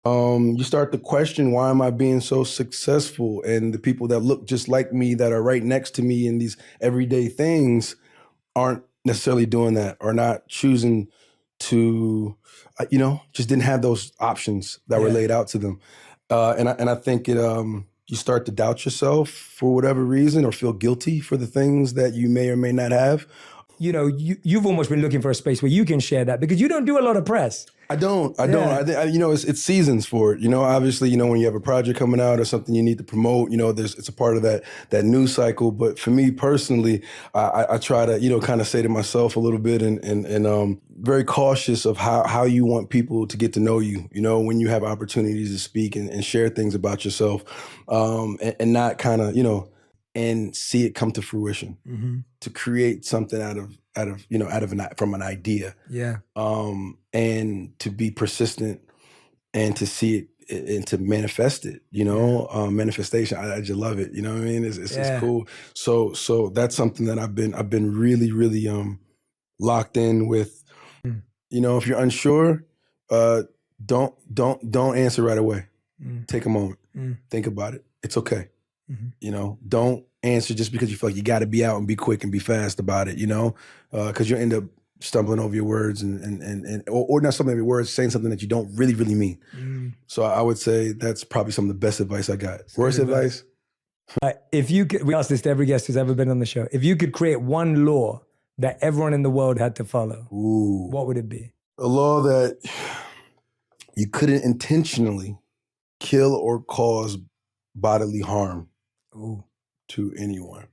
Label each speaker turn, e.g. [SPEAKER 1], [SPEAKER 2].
[SPEAKER 1] You start to question, why am I being so successful? And the people that look just like me, that are right next to me in these everyday things, aren't necessarily doing that, or not choosing to, just didn't have those options that were
[SPEAKER 2] Yeah.
[SPEAKER 1] laid out to them. And I think you start to doubt yourself for whatever reason, or feel guilty for the things that you may or may not have.
[SPEAKER 2] You've almost been looking for a space where you can share that, because you don't do a lot of press.
[SPEAKER 1] I don't.
[SPEAKER 2] Yeah.
[SPEAKER 1] It's seasons for it. Obviously, when you have a project coming out or something you need to promote, it's a part of that news cycle. But for me personally, I try to, kind of say to myself a little bit, and very cautious of how you want people to get to know you. When you have opportunities to speak and share things about yourself, and not kind of, and see it come to fruition, to create something from an idea.
[SPEAKER 2] Yeah.
[SPEAKER 1] And to be persistent, and to see it and to manifest it, manifestation. I just love it. You know what I mean? It's cool. So that's something that I've been really, really locked in with. If you're unsure, don't answer right away. Take a moment, think about it. It's okay. Don't answer just because you feel like you got to be out and be quick and be fast about it. Because you'll end up stumbling over your words or not stumbling over your words, saying something that you don't really, really mean. So I would say that's probably some of the best advice I got. Worst advice?
[SPEAKER 2] If you could, we ask this to every guest who's ever been on the show. If you could create one law that everyone in the world had to follow, what would it be?
[SPEAKER 1] A law that you couldn't intentionally kill or cause bodily harm to anyone.